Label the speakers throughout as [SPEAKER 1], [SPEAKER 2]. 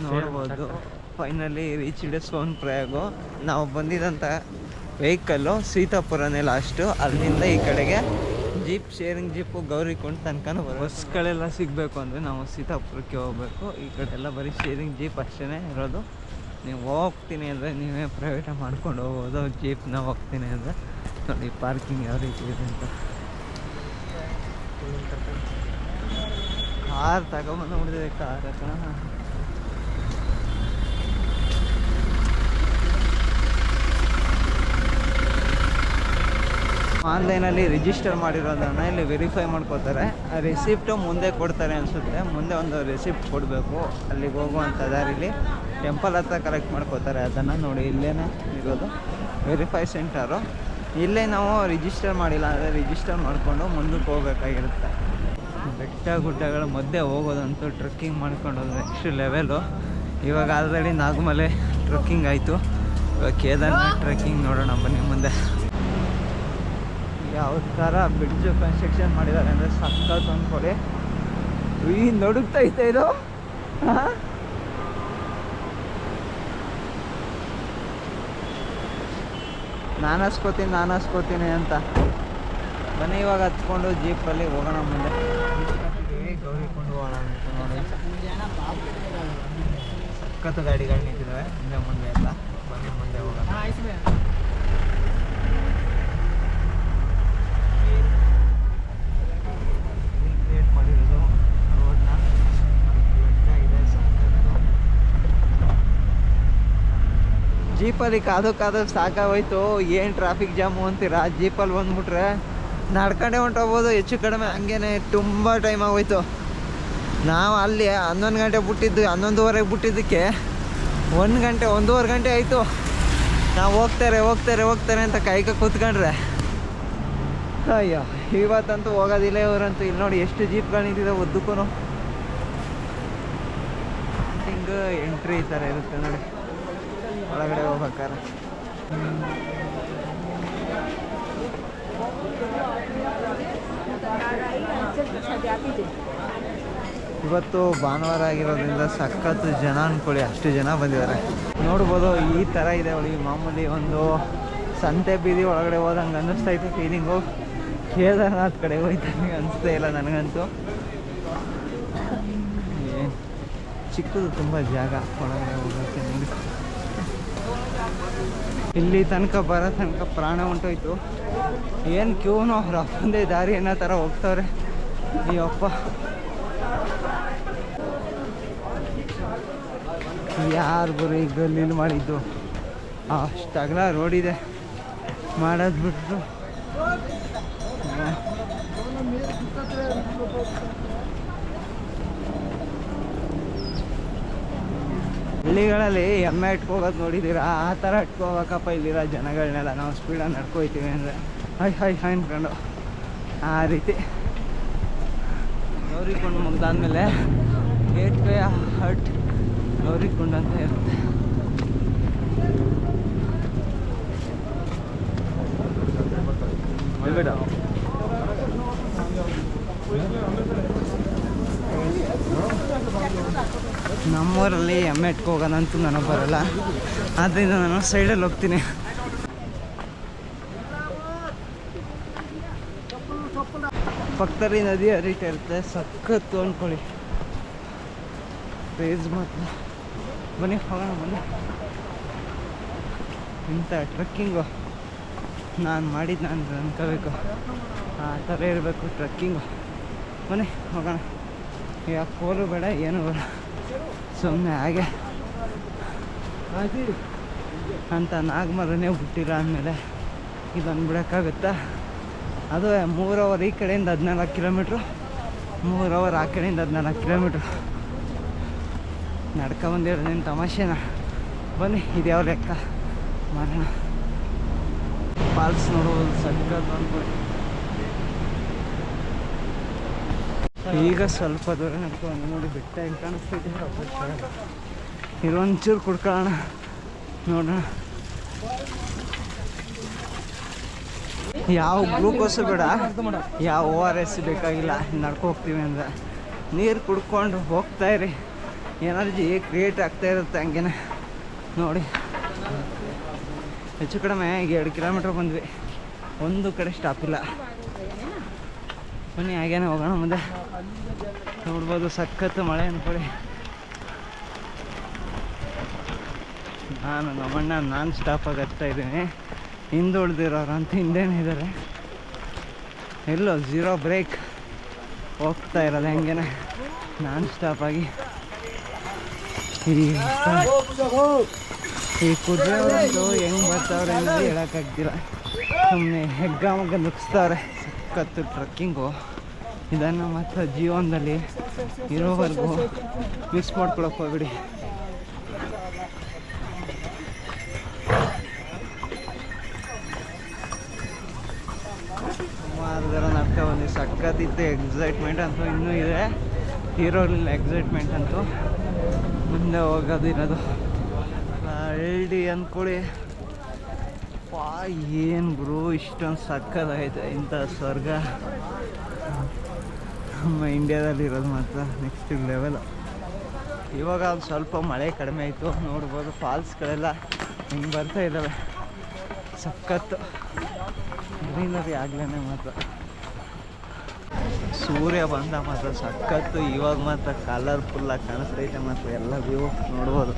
[SPEAKER 1] ನೋಡ್ಬೋದು. Finally reached ಸೋನ್ ಪ್ರಯಾಗು. ನಾವು ಬಂದಿದ್ದಂಥ vehicle ಸೀತಾಪುರನೇ last. ಅಲ್ಲಿಂದ ಈ ಕಡೆಗೆ ಜೀಪ್, ಶೇರಿಂಗ್ ಜೀಪು ಗೌರಿಕೊಂಡ ತನಕ ಬಸ್ಗಳೆಲ್ಲ ಸಿಗಬೇಕು ಅಂದರೆ ನಾವು ಸೀತಾಪುರಕ್ಕೆ ಹೋಗಬೇಕು. ಈ ಕಡೆ ಎಲ್ಲ ಬರೀ ಶೇರಿಂಗ್ ಜೀಪ್ ಅಷ್ಟೇ ಇರೋದು. ನೀವು ಹೋಗ್ತೀನಿ ಅಂದರೆ ನೀವೇ ಪ್ರೈವೇಟ್ ಮಾಡ್ಕೊಂಡು ಹೋಗ್ಬೋದು. ಜೀಪ್ನ ಹೋಗ್ತೀನಿ ಅಂದರೆ ನೋಡಿ ಪಾರ್ಕಿಂಗ್ ಯಾವ ರೀತಿ ಇದೆ ಅಂತ. ಕಾರ್ ತಗೊಂಬಂದು ನೋಡಿದೆ, ಕಾರ್ ಕಣ. ಆನ್ಲೈನಲ್ಲಿ ರಿಜಿಸ್ಟರ್ ಮಾಡಿರೋದನ್ನು ಇಲ್ಲಿ ವೆರಿಫೈ ಮಾಡ್ಕೋತಾರೆ. ಆ ರಿಸಿಪ್ಟು ಮುಂದೆ ಕೊಡ್ತಾರೆ ಅನಿಸುತ್ತೆ. ಮುಂದೆ ಒಂದು ರಿಸಿಪ್ಟ್ ಕೊಡಬೇಕು. ಅಲ್ಲಿಗೆ ಹೋಗುವಂಥ ದಾರಿಲಿ ಟೆಂಪಲ್ ಹತ್ರ ಕಲೆಕ್ಟ್ ಮಾಡ್ಕೋತಾರೆ ಅದನ್ನು. ನೋಡಿ ಇಲ್ಲೇ ಇರೋದು ವೆರಿಫೈ ಸೆಂಟರು. ಇಲ್ಲೇ ನಾವು ರಿಜಿಸ್ಟರ್ ಮಾಡಿಲ್ಲ ಅಂದರೆ ರಿಜಿಸ್ಟರ್ ಮಾಡಿಕೊಂಡು ಮುಂದಕ್ಕೆ ಹೋಗ್ಬೇಕಾಗಿರುತ್ತೆ. ಬೆಟ್ಟ ಗುಡ್ಡಗಳ ಮಧ್ಯೆ ಹೋಗೋದಂತೂ ಟ್ರೆಕ್ಕಿಂಗ್ ಮಾಡ್ಕೊಂಡು ಹೋದ್ರೆ ನೆಕ್ಸ್ಟ್ ಲೆವೆಲು. ಇವಾಗ ಆಲ್ರೆಡಿ ನಾಗಮಲೆ ಟ್ರೆಕ್ಕಿಂಗ್ ಆಯಿತು. ಇವಾಗ ಕೇದಾರ್ನಾಥ್ ಟ್ರೆಕ್ಕಿಂಗ್ ನೋಡೋಣ ಬನ್ನಿ ಮುಂದೆ. ಯಾವ ಥರ ಬ್ರಿಡ್ಜು ಕನ್ಸ್ಟ್ರಕ್ಷನ್ ಮಾಡಿದ್ದಾರೆ ಅಂದರೆ ಸಖತ್ ಅಂದ್ಕೊಳ್ಳಿ. ಈ ನಡುಗ್ತೈತೆ ಇದು. ನಾನು ಹಸ್ಕೋತೀನಿ ಅಂತ. ಬನ್ನಿ ಇವಾಗ ಹತ್ಕೊಂಡು ಜೀಪಲ್ಲಿ ಹೋಗೋಣ ಮುಂದೆ. ಗೌರಿಕೊಂಡು ಹೋಗೋಣ ಅಂತ ನೋಡಿ. ಸಖತ್ತು ಗಾಡಿಗಳು ನಿಂತಿದ್ದಾವೆ ಹಿಂದೆ ಮುಂದೆ ಎಲ್ಲ. ಬನ್ನಿ ಮುಂದೆ ಹೋಗೋಣ. ಕ್ರಿಯೇಟ್ ಮಾಡಿರೋದು ರೋಡ್ನ. ಜೀಪಲ್ಲಿ ಕಾದು ಸಾಕಾಗೋಯ್ತು. ಏನು ಟ್ರಾಫಿಕ್ ಜಾಮು ಅಂತೀರಾ. ಜೀಪಲ್ಲಿ ಬಂದ್ಬಿಟ್ರೆ ನಡ್ಕೊಂಡೇ ಹೊಂಟೋಗ್ಬೋದು ಹೆಚ್ಚು ಕಡಿಮೆ. ಹಂಗೇ ತುಂಬ ಟೈಮ್ ಆಗೋಯ್ತು. ನಾವು ಅಲ್ಲಿ 11 ಗಂಟೆ ಬಿಟ್ಟಿದ್ದು, 11:30ಗೆ ಬಿಟ್ಟಿದ್ದಕ್ಕೆ 1 ಗಂಟೆ 1.5 ಗಂಟೆ ಆಯಿತು. ನಾವು ಹೋಗ್ತಾರೆ ಅಂತ ಕೈಗೆ ಕೂತ್ಕೊಂಡ್ರೆ ಅಯ್ಯೋ ಇವತ್ತಂತೂ ಹೋಗೋದಿಲ್ಲ ಇವರಂತೂ. ಇಲ್ಲಿ ನೋಡಿ ಎಷ್ಟು ಜೀಪ್ಗಳು ನಿಂತಿದೆ ಉದ್ದಕ್ಕೂ. ಹಿಂಗೆ ಎಂಟ್ರಿ ಈ ಥರ ಇರುತ್ತೆ ನೋಡಿ ಒಳಗಡೆ ಹೋಗ್ಬೇಕಾರೆ. ಇವತ್ತು ಭಾನುವಾರ ಆಗಿರೋದ್ರಿಂದ ಸಖತ್ತು ಜನ ಅಂದ್ಕೊಳ್ಳಿ, ಅಷ್ಟು ಜನ ಬಂದಿದ್ದಾರೆ. ನೋಡ್ಬೋದು ಈ ಥರ ಇದೆ ಒಳಗೆ. ಮಾಮೂಲಿ ಒಂದು ಸಂತೆ ಬೀದಿ ಒಳಗಡೆ ಹೋದಂಗೆ ಅನ್ನಿಸ್ತೈತೆ ಫೀಲಿಂಗು. ಕೇದಾರ್ನಾಥ್ ಕಡೆ ಹೋಯ್ತಂಗೆ ಅನಿಸ್ತೇ ಇಲ್ಲ ನನಗಂತೂ. ಚಿಕ್ಕದು ತುಂಬ ಜಾಗ ಒಳಗಡೆ ಹೋಗೋಕ್ಕೆ. ನೋಡಿ ಇಲ್ಲಿ ತನಕ ಬರೋ ತನಕ ಪ್ರಾಣ ಹೊಂಟೋಯ್ತು. ಏನು ಕ್ಯೂನೋ ಅವ್ರು ಅಪ್ಪಂದೇ ದಾರಿ ಅನ್ನೋ ಥರ ಹೋಗ್ತವ್ರೆ. ಈ ಅಪ್ಪ ಯಾರು ಬರೋ ಈಗ ಗಲ್ಲಿ ಮಾಡಿದ್ದು. ಅಷ್ಟು ಅಗಲ ರೋಡಿದೆ ಮಾಡೋದು ಬಿಟ್ಟರು. ಹಳ್ಳಿಗಳಲ್ಲಿ ಎಮ್ಮೆ ಇಟ್ಕೋಗೋದು ನೋಡಿದ್ದೀರಾ, ಆ ಥರ ಇಟ್ಕೋಬೇಕಪ್ಪ ಇಲ್ಲಿರೋ ಜನಗಳನ್ನೆಲ್ಲ. ನಾವು ಸ್ಪೀಡಾಗಿ ನಡ್ಕೊಯ್ತೀವಿ ಅಂದರೆ ಹಾಯ್ ಅಂದ್ಕೊಂಡು ಆ ರೀತಿ. ಗೌರಿಕೊಂಡು ಮುಗ್ದಾದ್ಮೇಲೆ ಗೇಟ್ವೇ ಹಟ್ ಗೌರಿಕೊಂಡ ಅಂತ ಇರುತ್ತೆ. ನಮ್ಮೂರಲ್ಲಿ ಎಮ್ಮೆ ಇಟ್ಕೊ ಹೋಗೋದಂತೂ ನನಗೆ ಬರೋಲ್ಲ. ಆದ್ದರಿಂದ ನಾನು ಸೈಡಲ್ಲಿ ಹೋಗ್ತೀನಿ. ಪಕ್ಕದಲ್ಲಿ ನದಿ ಹರಿತಾ ಇರುತ್ತೆ. ಸಖತ್ತು ಅಂದ್ಕೊಳ್ಳಿ ಪ್ಲೇಸ್ ಮಾತ್ರ. ಬನ್ನಿ ಹೋಗೋಣ ಬನ್ನಿ. ಇಂಥ ಟ್ರೆಕ್ಕಿಂಗು ನಾನು ಅನ್ಕೋಬೇಕು. ಆ ಥರ ಇರಬೇಕು ಟ್ರೆಕ್ಕಿಂಗು. ಬನ್ನಿ ಹೋಗೋಣ. ಯಾಕೆ ಕೋಲು ಬೇಡ ಏನೂ ಬೇಡ, ಸುಮ್ಮನೆ ಹಾಗೆ ಅಂತ ನಾಗಮರನೇ ಬಿಟ್ಟಿಲ್ಲ ಅಂದಮೇಲೆ ಇದನ್ನು ಬಿಡೋಕ್ಕಾಗುತ್ತಾ? ಅದು 3 ಅವರ್ ಈ ಕಡೆಯಿಂದ 14 ಕಿಲೋಮೀಟ್ರು, 3 ಅವರ್ ಆ ಕಡೆಯಿಂದ 14 ಕಿಲೋಮೀಟ್ರು ನಡ್ಕೊಂಬಂದಿರೋದೇನು ತಮಾಷೆನ? ಬನ್ನಿ ಇದು ಯಾವ ಲೆಕ್ಕ ಮಾಡೋಣ. ಫಾಲ್ಸ್ ನೋಡೋದು ಸಕ್ಕತ್ತು ಅಂದ್ಕೊಳ್ಳಿ. ಈಗ ಸ್ವಲ್ಪ ದೂರ ನಡ್ಕೊಂಡು ನೋಡಿ ಬೆಟ್ಟ ಹೆಂಗೆ ಕಾಣಿಸ್ತೈತೆ. ಇರೊಂಚೂರು ಕುಡ್ಕೊಳ್ಳೋಣ, ನೋಡೋಣ. ಯಾವ ಗ್ಲೂಕೋಸು ಬೇಡ, ಯಾವ ORS ಬೇಕಾಗಿಲ್ಲ. ನಡ್ಕೊ ಹೋಗ್ತೀವಿ ಅಂದರೆ ನೀರು ಕುಡ್ಕೊಂಡು ಹೋಗ್ತಾಯಿರಿ. ಎನರ್ಜಿ ಕ್ರಿಯೇಟ್ ಆಗ್ತಾ ಇರುತ್ತೆ ಹಂಗೇನೆ ನೋಡಿ. ಹೆಚ್ಚು ಕಡಿಮೆ 2 ಕಿಲೋಮೀಟ್ರ್ ಬಂದ್ವಿ, ಒಂದು ಕಡೆ ಸ್ಟಾಪ್ ಇಲ್ಲ. ಬನ್ನಿ ಹಾಗೇನೆ ಹೋಗೋಣ ಮುಂದೆ. ನೋಡ್ಬೋದು ಸಖತ್ತು ಮಳೆ ಅಂದ್ಕೊಳ್ಳಿ. ನಮ್ಮಣ್ಣ ನಾನ್ ಸ್ಟಾಪಾಗಿ ಹತ್ತಾ ಇದ್ದೀನಿ, ಹಿಂದೆ ಉಳಿದಿರೋರು ಅಂತ ಹಿಂದೇನೆ ಇದ್ದಾರೆ. ಎಲ್ಲೋ 0 ಬ್ರೇಕ್ ಹೋಗ್ತಾ ಇರೋದು ಹೆಂಗೇನೆ ನಾನ್ ಸ್ಟಾಪಾಗಿ. ಈ ಕುದುರೆಯವ್ರಂತೂ ಹೆಂಗೆ ಬರ್ತಾವ್ರೆ ಅಂದರೆ ಹೇಳೋಕ್ಕಾಗ್ತಿಲ್ಲ. ಸುಮ್ಮನೆ ಹೆಗ್ಗ ನುಗ್ಸ್ತಾವ್ರೆ. ಸಖತ್ತು ಟ್ರಕ್ಕಿಂಗು. ಇದನ್ನು ಮತ್ತು ಜೀವನದಲ್ಲಿ ಇರೋವರೆಗೂ ಮಿಸ್ ಮಾಡ್ಕೊಳಕ್ಕೆ ಹೋಗ್ಬಿಡಿ. ಸುಮಾರು ಜನ ನಡ್ಕೊ ಬಂದು ಸಖತ್ತಿತ್ತು. ಎಕ್ಸೈಟ್ಮೆಂಟ್ ಅಂತೂ ಇನ್ನೂ ಇದೆ, ಇರೋಲಿಲ್ಲ ಎಕ್ಸೈಟ್ಮೆಂಟ್ ಅಂತೂ. ಮುಂದೆ ಹೋಗೋದು ಇರೋದು ಹಳ್ಳಿ ಅಂದ್ಕೊಳ್ಳಿ. ಏನು ಗುರು ಇಷ್ಟೊಂದು ಸಕ್ಕತ್ತಾಗೈತೆ. ಇಂಥ ಸ್ವರ್ಗ ನಮ್ಮ ಇಂಡಿಯಾದಲ್ಲಿ ಇರೋದು ಮಾತ್ರ ನೆಕ್ಸ್ಟ್ ಲೆವೆಲ್. ಇವಾಗ ಒಂದು ಸ್ವಲ್ಪ ಮಳೆ ಕಡಿಮೆ ಆಯಿತು, ನೋಡ್ಬೋದು ಫಾಲ್ಸ್ಗಳೆಲ್ಲ ಹಿಂಗೆ ಬರ್ತಾ ಇದ್ದಾವೆ. ಸಖತ್ತು ಗ್ರೀನರಿ ಆಗ್ಲೇ ಮಾತ್ರ. ಸೂರ್ಯ ಬಂದ ಮಾತ್ರ ಸಖತ್ತು. ಇವಾಗ ಮಾತ್ರ ಕಲರ್ಫುಲ್ಲಾಗಿ ಕಾಣಿಸ್ತೈತೆ ಮಾತ್ರ. ಎಲ್ಲ ವ್ಯೂ ನೋಡ್ಬೋದು.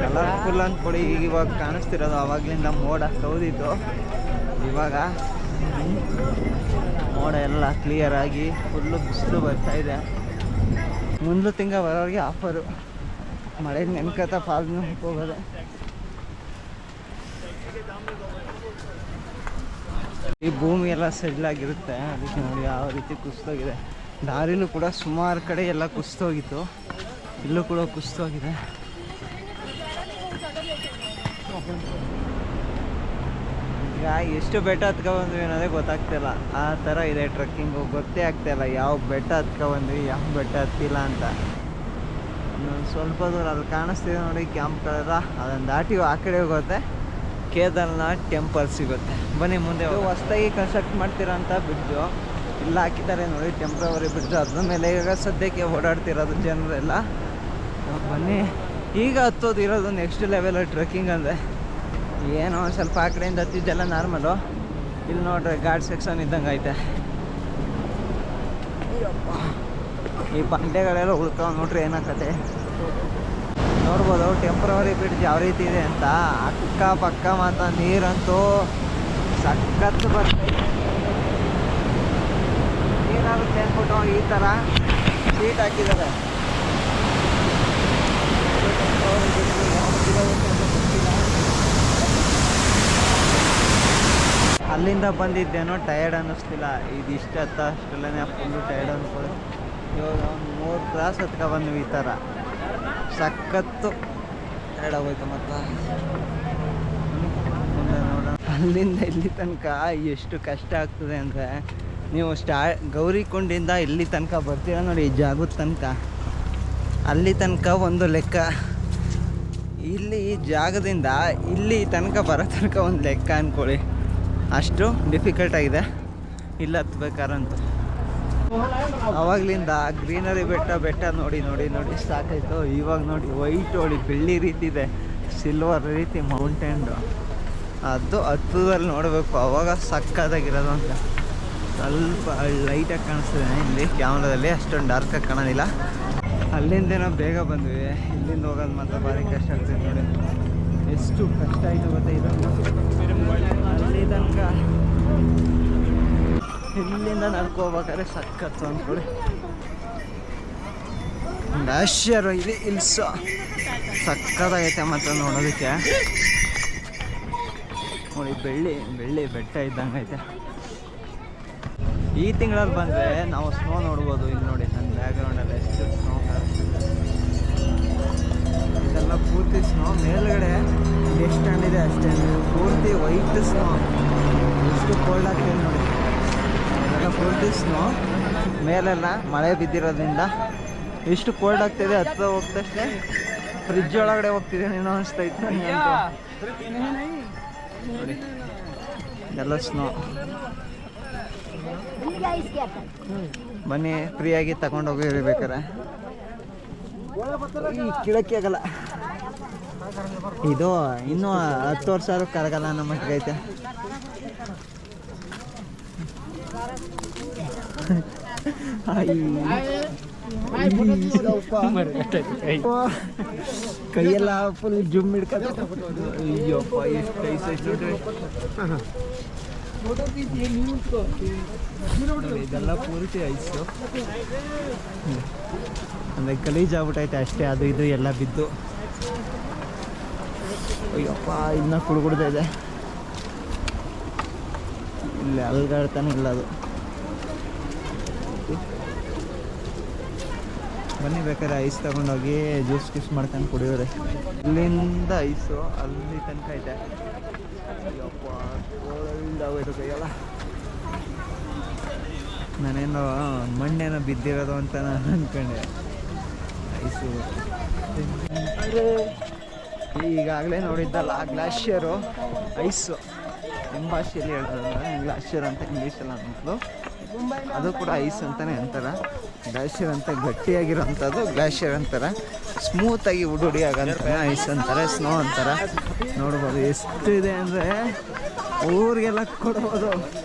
[SPEAKER 1] ಕಲರ್ಫುಲ್ ಅಂದ್ಕೊಳ್ಳಿ. ಇವಾಗ ಕಾಣಿಸ್ತಿರೋದು, ಆವಾಗಲಿಂದ ಮೋಡ ಕೌದಿತ್ತು. ಇವಾಗ ಮೋಡ ಎಲ್ಲ ಕ್ಲಿಯರ್ ಆಗಿ ಫುಲ್ಲು ಬಿಸಿಲು ಬರ್ತಾಯಿದೆ. ಮುಂದೆ ತಿಂಗ ಬರೋರಿಗೆ ಆಫರು. ಮಳೆ ನೆನ್ಕತ ಫಾಲ್ಸ್ ಹೋಗೋದೆ. ಈ ಭೂಮಿ ಎಲ್ಲ ಸೆಡ್ಲಾಗಿರುತ್ತೆ, ಅದಕ್ಕೆ ನೋಡಿ ಯಾವ ರೀತಿ ಕುಸಿದೋಗಿದೆ. ದಾರಿಲೂ ಕೂಡ ಸುಮಾರು ಕಡೆ ಎಲ್ಲ ಕುಸಿದೋಗಿತ್ತು, ಇಲ್ಲೂ ಕೂಡ ಕುಸಿದೋಗಿದೆ. ಈಗ ಎಷ್ಟು ಬೆಟ್ಟ ಹತ್ಕೊಬಂದ್ವಿ ಅನ್ನೋದೇ ಗೊತ್ತಾಗ್ತಿಲ್ಲ. ಆ ಥರ ಇದೆ ಟ್ರೆಕ್ಕಿಂಗು. ಗೊತ್ತೇ ಆಗ್ತಾಯಿಲ್ಲ ಯಾವ ಬೆಟ್ಟ ಹತ್ಕೊಬಂದ್ವಿ, ಯಾವ ಬೆಟ್ಟ ಹತ್ತಿಲ್ಲ ಅಂತ. ಇನ್ನೊಂದು ಸ್ವಲ್ಪ ದೂರ ಅಲ್ಲಿ ಕಾಣಿಸ್ತಿದೆ ನೋಡಿ ಕ್ಯಾಂಪ್ಗಳೆಲ್ಲ. ಅದನ್ನು ದಾಟಿ ಆ ಕಡೆ ಹೋಗುತ್ತೆ, ಕೇದಾರ್ನಾಥ್ ಟೆಂಪಲ್ ಸಿಗುತ್ತೆ. ಬನ್ನಿ ಮುಂದೆ. ಹೊಸದಾಗಿ ಕನ್ಸ್ಟ್ರಕ್ಟ್ ಮಾಡ್ತೀರಾ ಅಂತ ಬ್ರಿಡ್ಜು ಇಲ್ಲ ಹಾಕಿದ್ದಾರೆ ನೋಡಿ, ಟೆಂಪ್ರವರಿ ಬ್ರಿಡ್ಜು. ಅದ್ರ ಮೇಲೆ ಈಗ ಸದ್ಯಕ್ಕೆ ಓಡಾಡ್ತಿರೋದು ಜನರೆಲ್ಲ. ಬನ್ನಿ, ಈಗ ಹತ್ತೋದು ಇರೋದು ನೆಕ್ಸ್ಟ್ ಲೆವೆಲ್ ಟ್ರೆಕ್ಕಿಂಗ್ ಅಂದರೆ. ಏನೋ ಸ್ವಲ್ಪ ಆ ಕಡೆಯಿಂದ ಹತ್ತಿದ್ದೆಲ್ಲ ನಾರ್ಮಲು. ಇಲ್ಲಿ ನೋಡ್ರಿ ಘಾಟ್ ಸೆಕ್ಷನ್ ಇದ್ದಂಗೆ ಐತೆ. ಈ ಬಂಡೆಗಳೆಲ್ಲ ಉಳ್ತಾವ ನೋಡ್ರಿ, ಏನಾಕತೆ ನೋಡ್ಬೋದು. ಟೆಂಪ್ರವರಿ ಬ್ರಿಡ್ಜ್ ಯಾವ ರೀತಿ ಇದೆ ಅಂತ. ಅಕ್ಕ ಪಕ್ಕ ಮಾತ್ರ ನೀರಂತೂ ಸಖತ್ತು ಬರ್ತೈತೆ. ಏನಾಗುತ್ತೆ ಅಂದ್ಬಿಟ್ಟು ಈ ಥರ ಸೀಟ್ ಹಾಕಿದ್ದಾರೆ. ಅಲ್ಲಿಂದ ಬಂದಿದ್ದೇನೋ ಟಯರ್ಡ್ ಅನ್ನಿಸ್ತಿಲ್ಲ. ಇದಿಷ್ಟು ಹತ್ತ ಅಷ್ಟೆಲ್ಲನೇ ಫುಲ್ಲು ಟಯರ್ಡ್ ಅನ್ಕೊಳ್ಳಿ. ಇವಾಗ ಒಂದು 3 ಕ್ರಾಸ್ ಹತ್ಕೊಬಂದ್ವಿ ಈ ಥರ. ಸಖತ್ತು ಟಯರ್ಡ್ ಆಗೋಯ್ತು ಮತ್ತು. ಮುಂದೆ ನೋಡೋಣ. ಅಲ್ಲಿಂದ ಇಲ್ಲಿ ತನಕ ಎಷ್ಟು ಕಷ್ಟ ಆಗ್ತದೆ ಅಂದರೆ, ನೀವು ಗೌರಿಕೊಂಡಿಂದ ಇಲ್ಲಿ ತನಕ ಬರ್ತೀರ ನೋಡಿ, ಈ ಜಾಗದ ತನಕ. ಅಲ್ಲಿ ತನಕ ಒಂದು ಲೆಕ್ಕ, ಇಲ್ಲಿ ಈ ಜಾಗದಿಂದ ಇಲ್ಲಿ ತನಕ ಬರೋ ತನಕ ಒಂದು ಲೆಕ್ಕ ಅಂದ್ಕೊಳ್ಳಿ. ಅಷ್ಟು ಡಿಫಿಕಲ್ಟ್ ಆಗಿದೆ ಇಲ್ಲಿ ಹತ್ಬೇಕಾರಂತೂ. ಆವಾಗಲಿಂದ ಗ್ರೀನರಿ ಬೆಟ್ಟ ನೋಡಿ ನೋಡಿ ನೋಡಿ ಸಾಕಾಯಿತು. ಇವಾಗ ನೋಡಿ ವೈಟ್ ನೋಡಿ ಬೆಳ್ಳಿ ರೀತಿ ಇದೆ, ಸಿಲ್ವರ್ ರೀತಿ ಮೌಂಟೇನ್ದು. ಅದು ಹತ್ತದಲ್ಲಿ ನೋಡಬೇಕು, ಅವಾಗ ಸಕ್ಕತ್ತಾಗಿರೋದು ಅಂತ. ಸ್ವಲ್ಪ ಲೈಟಾಗಿ ಕಾಣಿಸ್ತದೆ ಇಲ್ಲಿ ಕ್ಯಾಮ್ರಾದಲ್ಲಿ, ಅಷ್ಟೊಂದು ಡಾರ್ಕಾಗಿ ಕಾಣೋದಿಲ್ಲ. ಅಲ್ಲಿಂದೇನೋ ಬೇಗ ಬಂದ್ವಿ, ಇಲ್ಲಿಂದ ಹೋಗೋದು ಮಾತ್ರ ಭಾರಿ ಕಷ್ಟ ಆಗ್ತದೆ ನೋಡಿ. ಎಷ್ಟು ಕಷ್ಟ ಆಯಿತು ಗೊತ್ತಾ ಇದನ್ನು. ಅಲ್ಲಿ ತನಕ ಇಲ್ಲಿಂದ ನಡ್ಕೋಬೇಕಾದ್ರೆ ಸಖತ್ತು ಅಂದ್ಕೊಳ್ಳಿ. ಡ್ಯಾಶರ್ ಇಲ್ಲಿ ಇಲ್ಸು ಸಕ್ಕತ್ತಾಗೈತೆ ಮಾತ್ರ ನೋಡೋದಕ್ಕೆ. ನೋಡಿ ಬೆಳ್ಳಿ ಬೆಟ್ಟ ಇದ್ದಂಗೆ ಐತೆ. ಈ ತಿಂಗಳಲ್ಲಿ ಬಂದರೆ ನಾವು ಸ್ನೋ ನೋಡ್ಬೋದು. ಇಲ್ಲಿ ನೋಡಿ ನನ್ನ ಬ್ಯಾಕ್ಗ್ರೌಂಡಲ್ಲಿ ಎಷ್ಟು ಸ್ನೋ ಕಾಣಿಸ್ತಿದೆ. ಇದೆಲ್ಲ ಪೂರ್ತಿ ಸ್ನೋ. ಮೇಲ್ಗಡೆ ಎಷ್ಟು ಸ್ಟ್ಯಾಂಡ್ ಅಷ್ಟೇ, ಪೂರ್ತಿ ವೈಟ್ ಸ್ನೋ. ಎಷ್ಟು ಕೋಲ್ಡ್ ಆಗ್ತಿದೆ ನೋಡಿ. ಇದೆಲ್ಲ ಪೂರ್ತಿ ಸ್ನೋ. ಮೇಲೆಲ್ಲ ಮಳೆ ಬಿದ್ದಿರೋದ್ರಿಂದ ಎಷ್ಟು ಕೋಲ್ಡ್ ಆಗ್ತಿದೆ. ಹತ್ರ ಹೋಗ್ತಷ್ಟೇ ಫ್ರಿಜ್ ಒಳಗಡೆ ಹೋಗ್ತಿದೆ ಏನೋ ಅನಿಸ್ತೈತೆ ನನಗೆ ನೋಡಿ. ಎಲ್ಲ ಸ್ನೋ. ಬನ್ನಿ ಫ್ರೀಯಾಗಿ ತಗೊಂಡೋಗಿ ಬೇಕಾರೆ. ಕಿಳಕ್ಕೆ ಆಗಲ್ಲ ಇದು, ಇನ್ನೂ 10 ವರ್ಷ ಆದ್ರೂ ಕರಗಲ್ಲ ನಮ್ಮ ಮಟ್ಟಿಗೆ ಐತೆ. ಕೈಯೆಲ್ಲ ಫುಲ್ ಜುಮ್ ಹಿಡ್ಕೊಂಡು ಅಯ್ಯಪ್ಪ ಎಷ್ಟು ಕೈ ಸೈಜ್ ನೋಡ್ರಿ, ಇದೆಲ್ಲ ಪೂರ್ತಿ ಐಸು ಅಂದರೆ ಗಲೀಜಾಗ್ಬಿಟ್ಟೈತೆ ಅಷ್ಟೇ. ಅದು ಇದು ಎಲ್ಲ ಬಿದ್ದು ಅಯ್ಯಪ್ಪ ಇನ್ನ ಕುಡ್ಗುಡ್ತಾ ಇದೆ. ಇಲ್ಲಿ ಅಲ್ಗಾಡ್ತಾನೆ ಇಲ್ಲ ಅದು. ಬನ್ನಿ ಬೇಕಾದ್ರೆ ಐಸ್ ತಗೊಂಡೋಗಿ ಜ್ಯೂಸ್ ಗಿಸ್ ಮಾಡ್ಕೊಂಡು ಕುಡಿಯೋರೆ. ಇಲ್ಲಿಂದ ಐಸು ಅಲ್ಲಿ ತನಕ ಐತೆ. ಅಯ್ಯಪ್ಪ ಕೋಲ್ಡಾಗೋಯ್ತು ಕೈಯಲ್ಲ. ನಾನೇನೋ ಮಣ್ಣೇನೋ ಬಿದ್ದಿರೋದು ಅಂತ ನಾನು ಅಂದ್ಕೊಂಡೆ. ಐಸು ಈಗಾಗಲೇ ನೋಡಿದ್ದಲ್ಲ ಗ್ಲಾಷಿಯರು ಐಸು, ನಿಮ್ಮ ಭಾಷೆಯಲ್ಲಿ ಹೇಳ್ತಾರೆ ಗ್ಲಾಷಿಯರ್ ಅಂತ, ಇಂಗ್ಲೀಷಲ್ಲಿ ಅನ್ನೋದು. ಅದು ಕೂಡ ಐಸ್ ಅಂತಲೇ ಅಂತಾರೆ. ಗ್ಲಾಷಿಯರ್ ಅಂತ ಗಟ್ಟಿಯಾಗಿರೋಂಥದ್ದು ಗ್ಲಾಷಿಯರ್ ಅಂತಾರೆ. ಸ್ಮೂತಾಗಿ ಉಡುಡಿ ಆಗಂತ ಐಸ್ ಅಂತಾರೆ, ಸ್ನೋ ಅಂತಾರೆ. ನೋಡ್ಬೋದು ಎಷ್ಟು ಇದೆ ಅಂದರೆ ಊರಿಗೆಲ್ಲ ಕೊಡ್ಬೋದು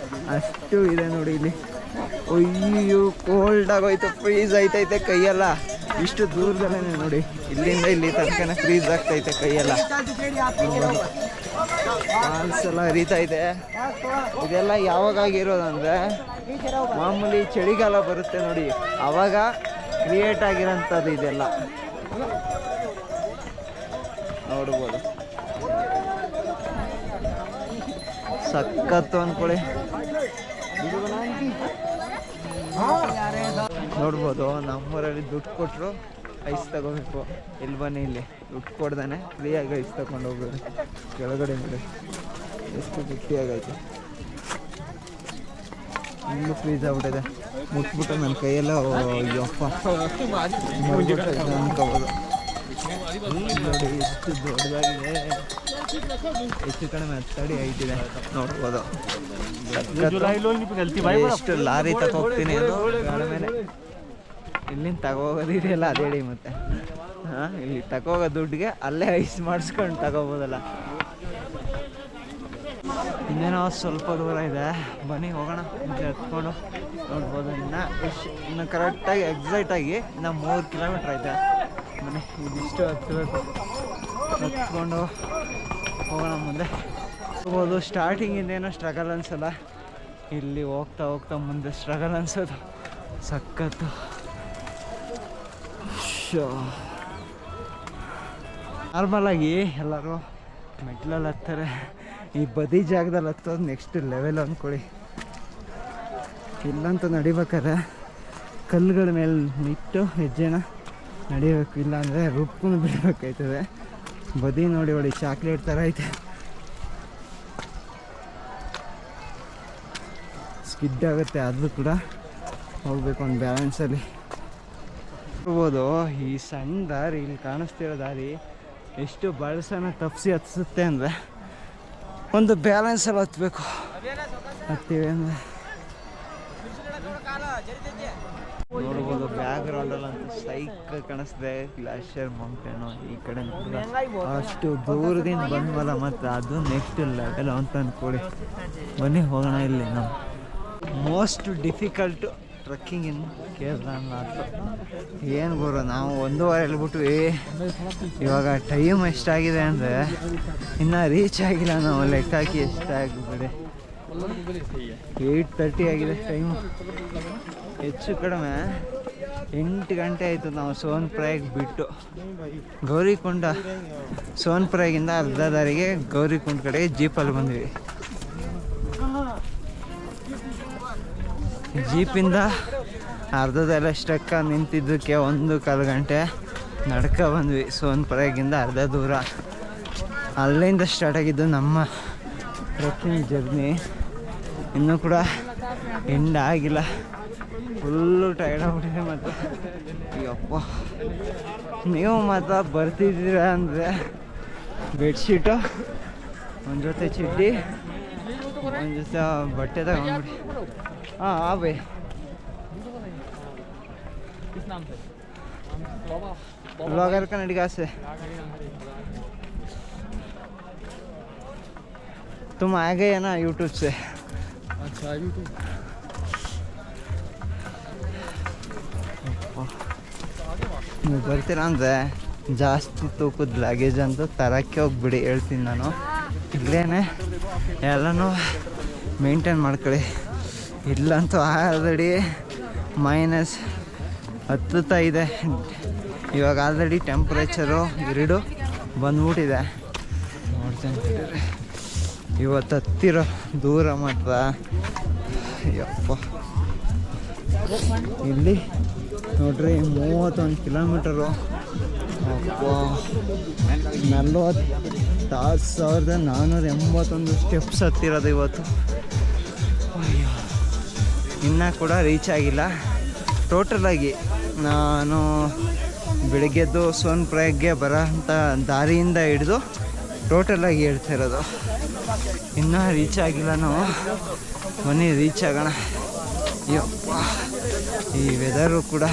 [SPEAKER 1] ಅಷ್ಟು ಇದೆ ನೋಡಿ ಇಲ್ಲಿ. ಅಯ್ಯೋ ಕೋಲ್ಡ್ ಆಗೋಯ್ತು, ಫ್ರೀಸ್ ಆಯ್ತೈತೆ ಕೈಯೆಲ್ಲ. ಇಷ್ಟು ದೂರದಲ್ಲೇ ನೋಡಿ, ಇಲ್ಲಿಂದ ಇಲ್ಲಿ ತನಕ ಫ್ರೀಸ್ ಆಗ್ತೈತೆ ಕೈಯೆಲ್ಲ. ಫಾಲ್ಸ್ ಎಲ್ಲ ಹರಿತೈತೆ. ಇದೆಲ್ಲ ಯಾವಾಗಾಗಿರೋದಂದರೆ ಮಾಮೂಲಿ ಚಳಿಗಾಲ ಬರುತ್ತೆ ನೋಡಿ, ಆವಾಗ ಕ್ರಿಯೇಟ್ ಆಗಿರೋಂಥದ್ದು ಇದೆಲ್ಲ ನೋಡ್ಬೋದು. ಸಖತ್ತು ಅಂದ್ಕೊಳ್ಳಿ. ನೋಡ್ಬೋದು ನಮ್ಮೂರಲ್ಲಿ ದುಡ್ಡು ಕೊಟ್ಟರು ಐಸ್ ತಗೋಬೇಕು. ಇಲ್ಲಿ ಬನ್ನಿ, ಇಲ್ಲಿ ದುಡ್ಡು ಕೊಡ್ದಾನೆ ಫ್ರೀಯಾಗಿ ಐಸ್ ತಗೊಂಡು ಹೋಗ್ಬೋದು. ಕೆಳಗಡೆ ನೋಡಿ ಎಷ್ಟು ಗಟ್ಟಿಯಾಗೈತೆ, ಇನ್ನೂ ಫ್ರೀಸ್ ಆಗ್ಬಿಟ್ಟಿದೆ. ಮುಟ್ಬಿಟ್ಟು ನನ್ನ ಕೈಯೆಲ್ಲ ಅಯ್ಯಪ್ಪ ಅನ್ಕೋಬೋದು. ನೋಡಿ ಎಷ್ಟು ದೊಡ್ಡದಾಗಿದೆ, ಹೆಚ್ಚು ಕಡಿಮೆ 10 ಅಡಿ ಐಟಿದೆ ನೋಡ್ಬೋದು. ಎಷ್ಟು ಲಾರಿ ತಗೋಗ್ತೀನಿ ಅದು ಕಡಿಮೆನೆ. ಇಲ್ಲಿಂದ ತಗೋಗೋದಿದೆಯಲ್ಲ ಅದೇ ಹೇಳಿ ಮತ್ತೆ. ಹಾಂ, ಇಲ್ಲಿ ತಗೋಗೋ ದುಡ್ಡಿಗೆ ಅಲ್ಲೇ ಐಸ್ ಮಾಡಿಸ್ಕೊಂಡು ತಗೋಬೋದಲ್ಲ. ಇನ್ನೇನೋ ಸ್ವಲ್ಪ ದೂರ ಇದೆ, ಬನ್ನಿ ಹೋಗೋಣ. ಮುಂಚೆ ಹತ್ಕೊಂಡು ನೋಡ್ಬೋದು. ಇನ್ನು ಕರೆಕ್ಟಾಗಿ ಎಕ್ಸಾಕ್ಟಾಗಿ ಇನ್ನು 3 ಕಿಲೋಮೀಟ್ರ್ ಐತೆ. ಬನ್ನಿ ಇದಿಷ್ಟು ಹತ್ತಬೇಕು, ಹತ್ಕೊಂಡು ಹೋಗೋಣ ಮುಂದೆ. ಹೋಗ್ಬೋದು. ಸ್ಟಾರ್ಟಿಂಗಿಂದೇನೋ ಸ್ಟ್ರಗಲ್ ಅನ್ಸಲ್ಲ, ಇಲ್ಲಿ ಹೋಗ್ತಾ ಹೋಗ್ತಾ ಮುಂದೆ ಸ್ಟ್ರಗಲ್ ಅನ್ಸೋದು ಸಖತ್ತು. ನಾರ್ಮಲಾಗಿ ಎಲ್ಲರೂ ಮೆಟ್ಲಲ್ಲಿ ಹತ್ತಾರೆ, ಈ ಬದಿ ಜಾಗದಲ್ಲಿ ಹತ್ತೋದು ನೆಕ್ಸ್ಟ್ ಲೆವೆಲ್ ಅಂದ್ಕೊಳ್ಳಿ. ಇಲ್ಲಂತೂ ನಡಿಬೇಕಾದ್ರೆ ಕಲ್ಲುಗಳ ಮೇಲೆ ನಿಟ್ಟು ಹೆಜ್ಜೆನ ನಡಿಬೇಕು, ಇಲ್ಲಾಂದರೆ ರುಬ್ಕೊಂಡು ಬಿಡಬೇಕಾಯ್ತದೆ. ಬದಿ ನೋಡಿ ಒಳ್ಳೆ ಚಾಕ್ಲೇಟ್ ಥರ ಐತೆ. ಸ್ಕಿಡ್ ಆಗುತ್ತೆ, ಆದರೂ ಕೂಡ ಹೋಗ್ಬೇಕು ಒಂದು ಬ್ಯಾಲೆನ್ಸಲ್ಲಿ. ನೋಡ್ಬೋದು ಈ ಸಣ್ಣ ದಾರಿ, ಇಲ್ಲಿ ಕಾಣಿಸ್ತಿರೋ ದಾರಿ ಎಷ್ಟು ಬಳಸನ ತಪ್ಪಿಸಿ ಹತ್ತಿಸುತ್ತೆ ಅಂದರೆ ಒಂದು ಬ್ಯಾಲೆನ್ಸಲ್ಲಿ ಹತ್ಬೇಕು. ಹತ್ತೀವಿ ಅಂದರೆ ನೋಡ್ಬೋದು ಬ್ಯಾಕ್ ಗ್ರೌಂಡಲ್ಲಂತೂ ಸೈಕ್ ಕಾಣಿಸ್ದೆ. ಗ್ಲಾಷಿಯರ್ ಮೌಂಟೇನು ಈ ಕಡೆ ಅಷ್ಟು ದೂರದಿಂದ ಬಂದ್ವಲ್ಲ, ಮತ್ತು ಅದು ನೆಕ್ಸ್ಟ್ ಲೆವೆಲ್ ಅಂತ ಅಂದ್ಕೊಳ್ಳಿ. ಬನ್ನಿ ಹೋಗೋಣ. ಇಲ್ಲಿ ನಾವು ಮೋಸ್ಟ್ ಡಿಫಿಕಲ್ಟ್ ಟ್ರಕ್ಕಿಂಗ್ ಇನ್ ಕೇದಾರ್ನಾಥ್. ಏನು ಗುರು, ನಾವು 1 ವಾರ ಹೇಳ್ಬಿಟ್ವಿ. ಇವಾಗ ಟೈಮ್ ಎಷ್ಟಾಗಿದೆ ಅಂದರೆ ಇನ್ನೂ ರೀಚ್ ಆಗಿಲ್ಲ ನಾವು. ಲೆಕ್ಕ ಹಾಕಿ ಎಷ್ಟಾಗ್ಬಿಡಿ 8:30 ಆಗಿದೆ ಟೈಮು. ಹೆಚ್ಚು ಕಡಿಮೆ 8 ಗಂಟೆ ಆಯಿತು ನಾವು ಸೋನ್ಪ್ರಯಾಗ್ ಬಿಟ್ಟು. ಗೌರಿಕೊಂಡ ಸೋನ್ಪ್ರಯಾಗಿಂದ ಅರ್ಧ ದಾರಿಗೆ ಗೌರಿಕೊಂಡ ಕಡೆಗೆ ಜೀಪಲ್ಲಿ ಬಂದ್ವಿ. ಜೀಪಿಂದ ಅರ್ಧದೆಲ್ಲ ಸ್ಟಕ್ಕ ನಿಂತಿದ್ದಕ್ಕೆ 1-1/4 ಗಂಟೆ ನಡ್ಕ ಬಂದ್ವಿ. ಸೋನ್ಪ್ರಯಾಗಿಂದ ಅರ್ಧ ದೂರ. ಅಲ್ಲಿಂದ ಸ್ಟಾರ್ಟ್ ಆಗಿದ್ದು ನಮ್ಮ ಟ್ರೆಕ್ಕಿಂಗ್ ಜರ್ನಿ. ಇನ್ನೂ ಕೂಡ ಎಂಡ್ ಆಗಿಲ್ಲ, ಫುಲ್ಲು ಟೈರ್ಡ್ ಆಗ್ಬಿಟ್ಟಿದೆ. ಮತ್ತು ಅಯ್ಯಪ್ಪ, ನೀವು ಮಾತ್ರ ಬರ್ತಿದ್ದೀರ ಅಂದರೆ ಬೆಡ್ಶೀಟು, ಒಂದು ಜೊತೆ ಚಡ್ಡಿ, ಒಂದು ಜೊತೆ ಬಟ್ಟೆ ತಗೊಂಡ್ಬಿಡಿ. हाँ हाँ भाई
[SPEAKER 2] किस नाम से?
[SPEAKER 1] ब्लॉगर कन्नडिगा से तुम आ गए ना यूट्यूब से
[SPEAKER 2] अच्छा यूट्यूब
[SPEAKER 1] ನೀವು ಬರ್ತೀರಾ ಅಂದರೆ ಜಾಸ್ತಿ ತೂಕದ ಲಗೇಜ್ ಅಂತೂ ತರೋಕ್ಕೆ ಹೋಗ್ಬಿಡಿ ಹೇಳ್ತೀನಿ ನಾನು ಇಲ್ಲೇನೆ ಎಲ್ಲನೂ ಮೇಂಟೈನ್ ಮಾಡ್ಕೊಳ್ಳಿ ಇಲ್ಲಂತೂ ಆಲ್ರೆಡಿ ಮೈನಸ್ ಹತ್ತುತ್ತಾ ಇದೆ ಇವಾಗ ಆಲ್ರೆಡಿ ಟೆಂಪ್ರೇಚರು 2 ಬಂದ್ಬಿಟ್ಟಿದೆ ನೋಡ್ತೀನಿ ಇವತ್ತು ಹತ್ತಿರೋ ದೂರ ಮಾತ್ರ ಯಪ್ಪ ಇಲ್ಲಿ ನೋಡ್ರಿ 31 ಕಿಲೋಮೀಟರು ಅಪ್ಪ 46,481 ಸ್ಟೆಪ್ಸ್ ಹತ್ತಿರೋದು ಇವತ್ತು ಅಯ್ಯೋ ಇನ್ನೂ ಕೂಡ ರೀಚ್ ಆಗಿಲ್ಲ ಟೋಟಲಾಗಿ ನಾನು ಬೆಳಗ್ಗೆದ್ದು ಸೋನ್ಪ್ರಯಾಗ್ಗೆ ಬರೋ ಅಂಥ ದಾರಿಯಿಂದ ಹಿಡಿದು ಟೋಟಲಾಗಿ ಹೇಳ್ತಾ ಇರೋದು ಇನ್ನೂ ರೀಚ್ ಆಗಿಲ್ಲ ನಾವು ಬನ್ನಿ ರೀಚ್ ಆಗೋಣ ಯಪ್ಪ ಈ ವೆದರು ಕೂಡ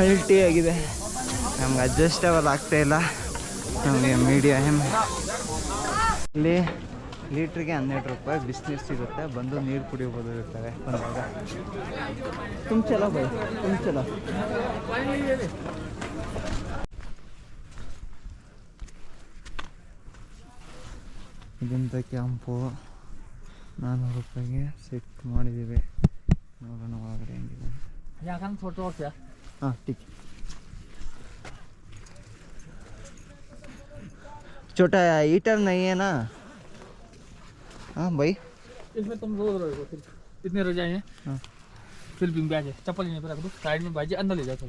[SPEAKER 1] ಅಲ್ಟಿ ಆಗಿದೆ ನಮ್ಗೆ ಅಡ್ಜಸ್ಟಬಲ್ ಆಗ್ತಾಯಿಲ್ಲ ನಮಗೆ ಮೀಡಿಯಮ್ ಇಲ್ಲಿ ಲೀಟ್ರಿಗೆ 12 ರೂಪಾಯಿ ಬಿಸಿನೀರು ಸಿಗುತ್ತೆ ಬಂದು ನೀರು ಕುಡಿಯೋಬೋದು ಇರ್ತವೆ ಬಂದಾಗ ತುಂಬ ಚಲೋ ಬೈ ತುಂಬ ಚಲೋ ಇದಂಥ ಕ್ಯಾಂಪು 400 ರೂಪಾಯಿಗೆ ಸೆಟ್ ಮಾಡಿದ್ದೀವಿ ನೋಡೋಣ ಒಳಗಡೆ ಹೆಂಗಿದೆ
[SPEAKER 2] ಯಾಕಂದ್ರೆ ಫೋಟೋ ಹಾಕ್ತೀಯಾ
[SPEAKER 1] हाँ ठीक है छोटा हीटर नहीं है ना हाँ भाई
[SPEAKER 2] इसमें तुम रोज रहोगे फिर इतने रजाई हैं
[SPEAKER 1] हाँ
[SPEAKER 2] फिर भी बैग है चप्पल यहीं पे रख दो साइड में भाई अंदर ले जाओ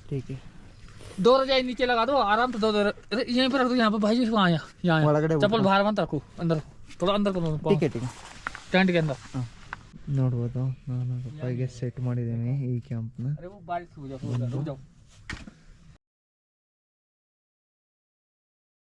[SPEAKER 1] ठीक है
[SPEAKER 2] 2 रजाई नीचे लगा दो आराम से 2 यहीं पे रख दो यहाँ पे भाई वहाँ यहाँ
[SPEAKER 1] ಒಳಗಡೆ
[SPEAKER 2] चप्पल बाहर मत रखो अंदर थोड़ा अंदर करो
[SPEAKER 1] ठीक है
[SPEAKER 2] टेंट के अंदर
[SPEAKER 1] ನೋಡ್ಬೋದು 400 ರೂಪಾಯಿಗೆ ಸೆಟ್ ಮಾಡಿದ್ದೀನಿ ಈ ಕ್ಯಾಂಪ್ನ
[SPEAKER 2] अरे वो बारिश हो जाओ रुक जाओ